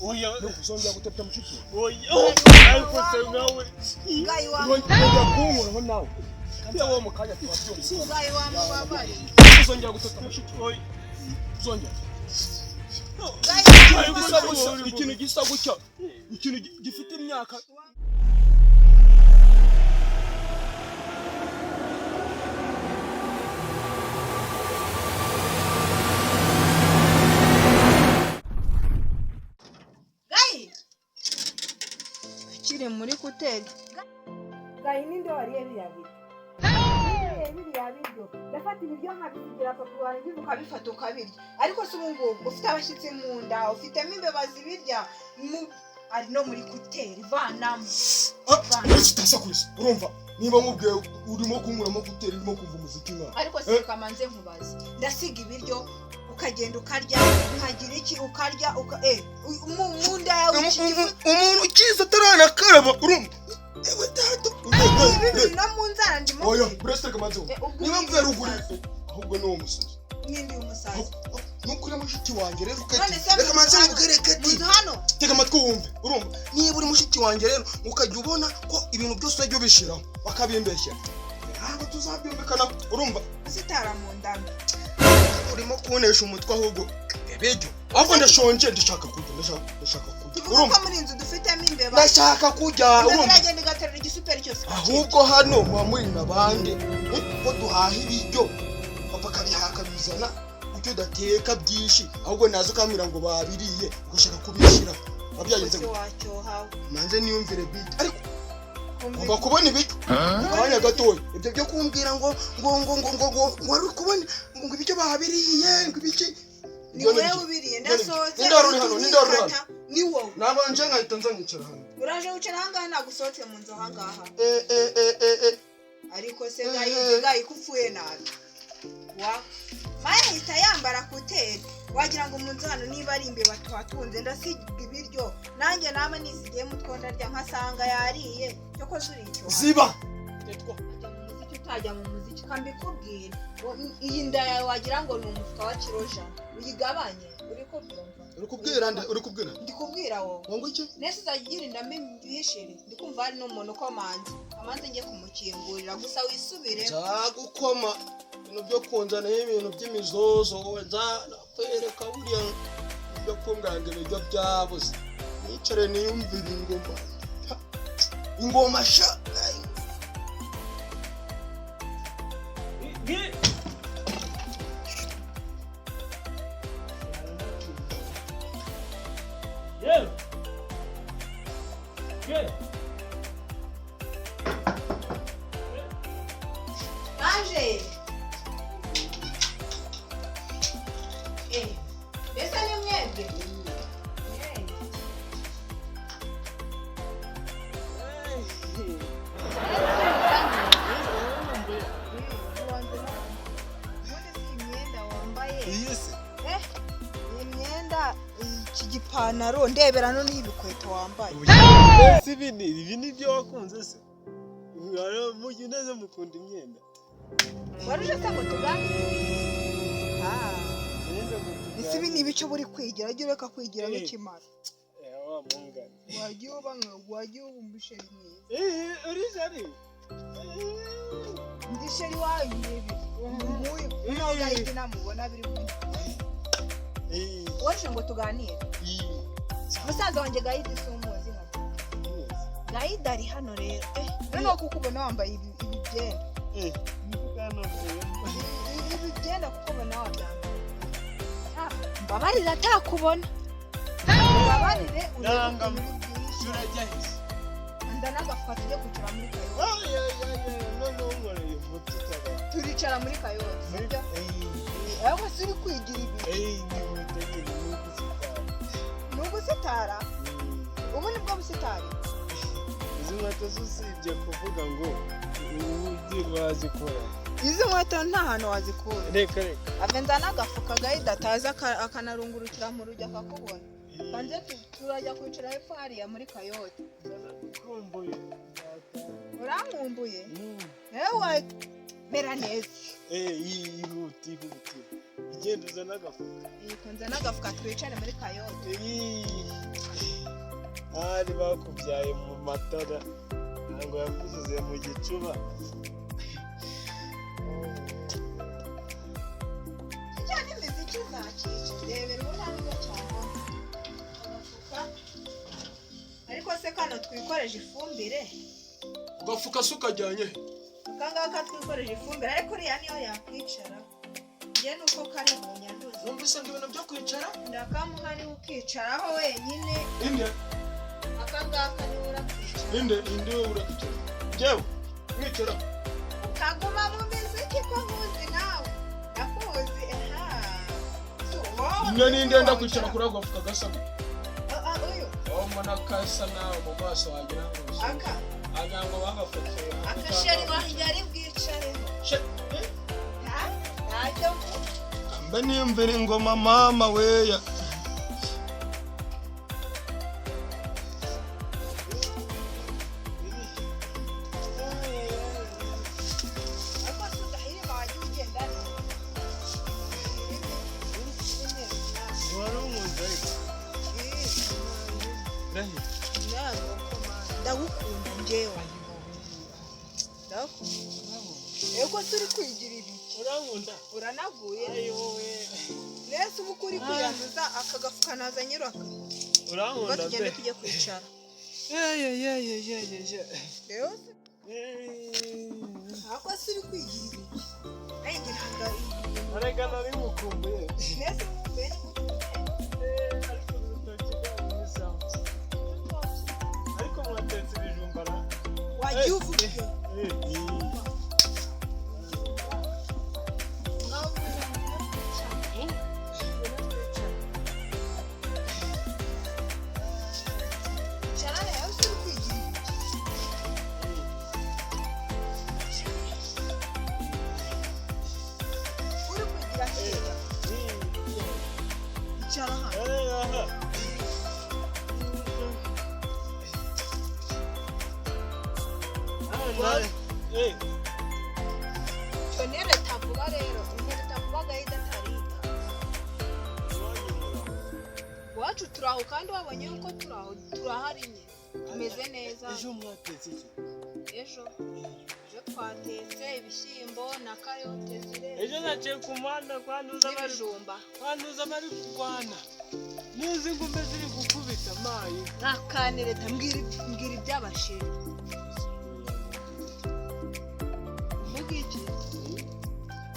oya uzongera guteta mushiki oya ariko se nawe gayi wa kunkura nawe kandi wowe mukanya twabyumvise gayi wa mubabari uzongera guteta mushiki oya uzongera ikintu gisa gutya ikintu gifite imyaka muri kuteri gayi ninde wariye biyabiri biryo ndafata ibiryo nkabisigira papa warangiza ukabifata ukabirya ariko se ubu ngubu ufite abashyitsi mu nda ufitemo imbeba zibirya ari no muri kuteri vanamo utasakuza urumva niba mubwiye urimo kunkuramo kuteri urimo kumva umuziki nka ariko se kamanze nkubaze ndasiga ibiryo ukagenda ukarya nkagira iki ukarya mu nda yawe umuntu ukiza ataranakaraba urumva ewe tato ibi no mu nzara ndimo oya burese kamanze niba mvuye ruguru ahubwo ni uwo musazi nindi umusazi nukuri mushiki wanjye rero reka manze mubwereketi tega amatwi wumve urumva niba uri mushiki wanjye rero ukajya ubona ko ibintu byose urajya ubishiraho bakabimbeshya ntabwo tuzabyumvikana urumva sitara mu ndambi urimo kubonesha umutwe ahubwo ebejyo ahubwo ndashonje ndashaka kurya urumva muri inzu dufitemo imbeba ndashaka kurya urumva ndagenda igaterura igisuperi cyose ahubwo hano muri nabande ko duhaha ibiryo papa kabihaka bizana ucyo dateka byinshi ahubwo nazo kamira ngo babiriye ugashaka kubishira babyagenze manze niyumvire bit ariko ngomba kubona ibiryo abanya gatoya ibyo byo kumbwira ngo wari kubona ngo ibiryo bahabiriye ngo ibiki ni wewe ubiriye ndasohotse nindaruri ni wowe nabanje nkahita nzanyicara hano uraje wicara hangaha nagusohotse mu nzu hangaha ariko se gayi kupfuye nabi maya hita yambara kuteri wagira ngo mu nzu hano niba ari imbeba tuhatunze ndasiga ibiryo nanjye nama nisigiye mutwo ndarya nkasanga yariye cyoko zuri icyo ziba utajya mu muziki kambikubwira iyi nda yawe wagira ngo ni umufuka wa kiroja uyigabanye uri kubwira ndikubwira wowe ngo iki nese uzagira inda mbihishire ndikumva hari n'umuntu ukomanze amanze ngiye kumukingurira gusa wisubire nzagukoma ibintu byo kunzanaho ibintu by'imizozo nzakwereka buriya byo kumbwanga ibiryo byabuze nicare niyumvire ingoma sha Anje besa ni mwebwe igipantaro ndebera no n'ibikweto wambaye ese ibi ni byo wakunze se mujye neza mukunda imyenda waruje se ngo tuganire ese ibi ni ibice buri kwigira ajya ureka kwigira n'ikimara wagiye uba ubumbisheri mwiza uri jari ndi sheri wawe ngibi nk'uyu gahita namubona biri kumwe waje ngo tuganire musaza wanjye gahita isi umuzi gahita ari hano rero noneho kukubona wambaye ibi byenda kukubona wabyambaye mbabarira atakubona mbabarire uranga turajya hisi ndanagafuka tujye kwicara muri kayoti turicara muri kayoti ariko si uri kwigira ibi ni ugusitara ubu ni bwo busitari izi nkweto usibye kuvuga ngo ugiye wazikora izi nkweto nta hantu wazikura reka avenza n'agafuka gahita ataza akanarungurukira mu rujya akakubona kandi turajya kwicara hepfo hariya muri kayoti urankumbuye ewe mera neza yihuti igenda uzana agafuka. Yikunze n'agafuka twicare muri kayote. Ari bakubyaye mu matara ntabwo yakuzuze mu gicuba. Kijyanye n'imiziki uzakica rebera ubu ntabwo cyane agafuka ariko se kano twikoreje ifumbire Gafuka sukajyanye. akangaka twikoreje ifumbire ariko uriya niyo yakwicara njye nuko kari mu nyanduzi Numvise ngo ibintu byo kwicara. ndakamuhari ukicaraho wenyine Inde. akangaka niwe urakwicara Inde urakwicara. Jewe mwicara. ukaguma mu miziki ko nkuzi nawe ndakuzi Inde ninde ndakwicara kuri ako gafuka gasa. uyu Mbona kasa nawe mu maso wagira ngo. aka Agira ngo bagafotoye. akasheri wanjye ari bwicareho ntacyo Mbe niyumvira ingoma mama weya. ariko tudahirima wajya ugenda Wari umunsi ariko. ndagukunda njyewe ndagukunda eko turi kwigira ibiki Urankunda? uranaguye Ayowe. nese ubu kuri kwiyanduza aka gafuka naza nyiraka Urankunda ngo tugende pe. tujye kwicara rero ntabwo se uri kwigira ibiki nanjye ntabwo Arega nari mukumbuye. nese wumve Ariko urutoki rwanyu ni sawa. Ariko mwatetse ibijumba na. wajya uvuge Chonere tavuga rero umuntu tavuga gahita tarita wacu turaho kandi wabonye yuko turahari nye tumeze neza Ejo mwatetse iki? ejo twatetse ibishyimbo na kayote zire Ejo naciye ku muhanda kwanduza bari kurwana. Nizi ngumbe ziri gukubita amayi. nakane leta mbwira iby'abashiri uvuga iki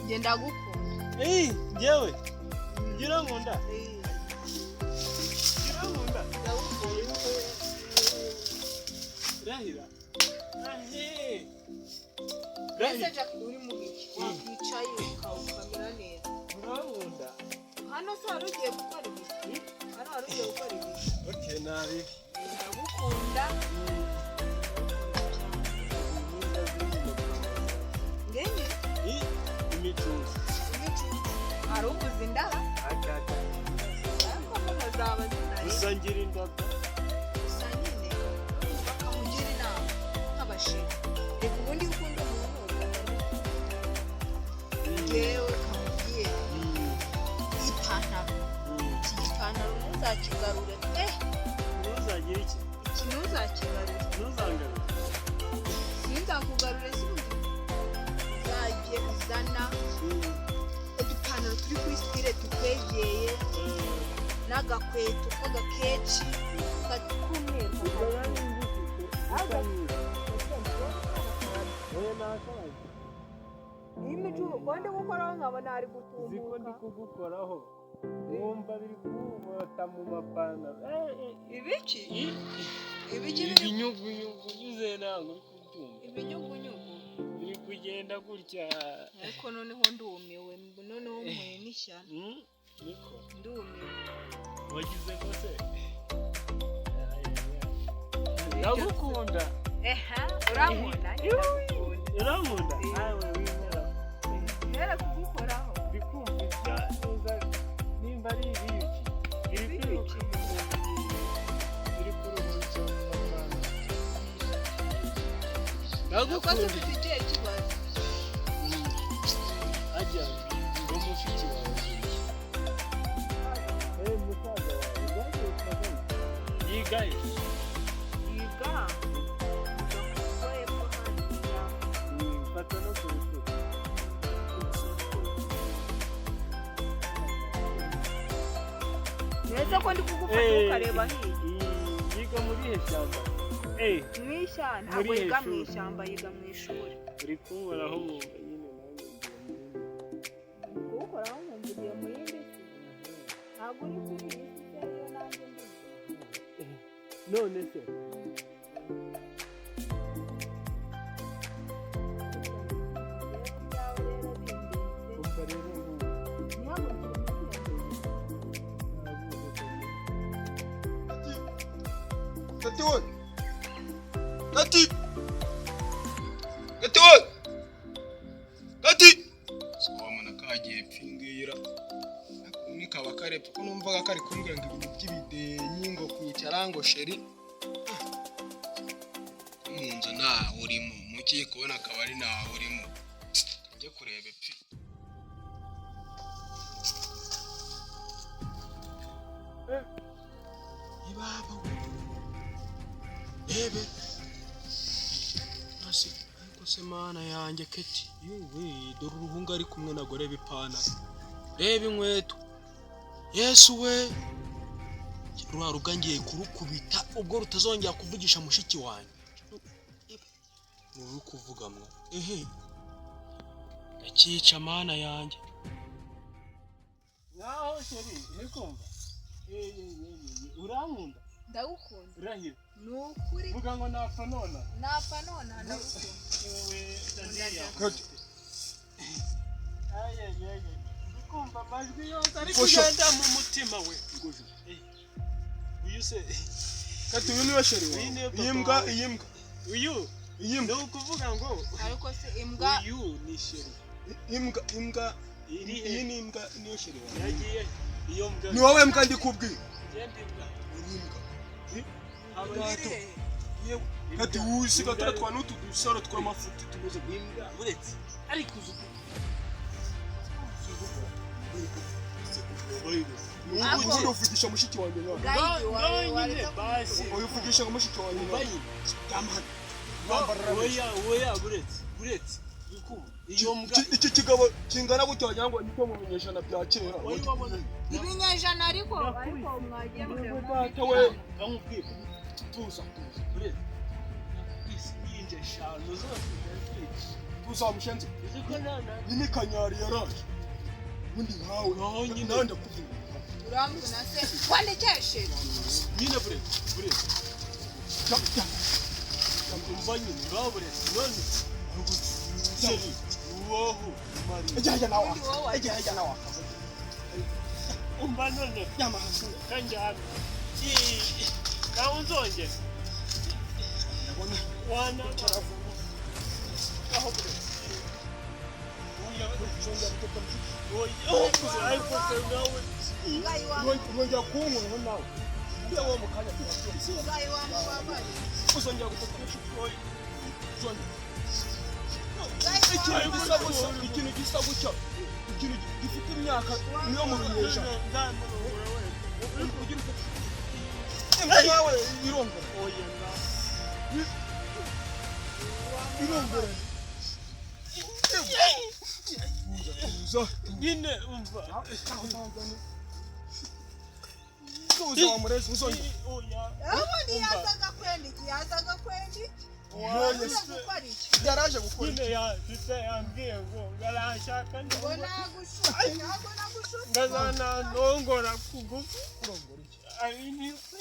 ngenda gukunda Njyewe gira nkunda. Gira nkunda. Rahira. Ese Jack uri mu biki wakwicaye ukamera neza Urankunda. hano se wari ugiye gukora ibiki hano wari ugiye gukora ibiki Okay, nabi. ndagukunda ngenye Imicuzi. hari ubuze indara Agada. ariko ko muzaba zinari Gusangira indabyo. gusa nyine bakamugira inama nk'abashiri reka ubundi ukunda umuntu yewe kamubwiye ipantaro iki gipantaro ntuzakigarure Ntuzagira iki? iki ntuzakigarure Ntuzangarure. sinzakugarure sinzi uzajye uzana udupantaro turi kuri sitire tukwegeye n'agakweto k'agakeci k'umweru wende gukoraho nkabona ari Ziko gutumbuka ndi kugukoraho. Wumva biri kumota mu mapantaro. ibiki ibiki Ibinyugunyugu unyuze ntabwo uri kubyumva. ibinyugunyugu Biri kugenda gutya. ariko noneho ndumiwe noneho mpuye n'ishyano Niko. ndumiwe Wagize ngo se? Ndagukunda. urankunda Urankunda? Nawe wimera. rero kugukoraho Bikumva ibya neza nimba ari ibiyuki. Iri kwiruka mu mubiri. Iri kuruhutsa mu mapantaro. nakoze ufite ikihe kibazo Ajya ngo mushiki wawe. Yigaye. yiga ugakoye ko hariya Fata no kubisuka. neza ko ndi kugufata ukareba hirya Yiga muri ishyamba. mu ishyamba ntabwo Muri yiga mu ishuri. ishyamba yiga mu ishuri Uri kunkoraho mu nyine kuwukoraho nkumviriye mu yindi si ntabwo uri kuri iyi si rero nanjye ndi none se umva rero Kati wowe Kati Kati wowe Kati Somana kagiye pfingira Ni kaba karepfa ko numvaga kari kumbwira ngo ibintu by'ibidenyi ngo kwicara ngo sheri Munza nta urimo mugiye kubona akabari nta urimo njye kurebe pfi Ibaba Ebe Nasi ariko se mana yanjye keti yewe dore uruhunga ari kumwe na gore bipana reba inkweto Yesu we rwa ruga ngiye kurukubita ubwo rutazongera kuvugisha mushiki wanjye uri kuvuga mwe ndakica mana yanjye naho sheri urikumva urankunda ndagukunda urahira ni ukuri vuga ngo napfa nona napfa nona ndagukunda wewe Daniel Kati ayayaya ndikumva amajwi yose ari Ngosho. kugenda mu mutima we Ngosho. uyu se Kati uyu niwe sheri wawe Uyu niwe papa iyimbwa wawe. iyimbwa uyu iyimbwa ni ukuvuga ngo ariko se imbwa uyu ni sheri imbwa iri iyi ni imbwa niyo sheri wawe yagiye iyo mbwa ni wowe mbwa ndi kubwira genda imbwa uri imbwa Abagabo. yewe Kati wusiga tura twa n'utu dusaro tw'amafuti tumeze imbwa uretse ariko uzuku ubu uvugisha mushiki wanjye none gayidi wawe nyine wareka basi uvugisha ngo mushiki wanjye none bayine Bambarira oya uretse iyo mbwa iki kigabo kingana gutya wagira ngo niko mu binyejana bya kera wabona ibinyejana ariko mwagiye mureba data we bamubwiye tuza uretse isinye eshanu zose tuzamushenze uzi ko nana ni kanyari yaraje ubundi nkawe Naho nyine. nawe ndakuvuga urambona se wandikeshe nyine buretse umva nyine ngaho buretse none seri woho ejya nawe Ubundi wowe ejya nawe umva none yamahasu kanjyana nawe unzongera ndabona wana aho buretse urongera kunkuraho nawe uriya wo mu kanya turatsinze ugaye wamubabare uzongera gutaka mushiki wawe uzongera ugaye wamubabare ikintu gisa gutya ikintu gifite imyaka niyo mu binyejana imbwa yawe irongora irongora tuza nyine umva tuza wa murezi uzongera ubundi yazaga kwenda iki yazaga kwenda iki yazaga gukora iki yaraje gukora nyine yambwiye ngo ngarashaka ngo nagushutse ntabwo nagushutse ngazanantongora kugufi urongora iki ari n'ifu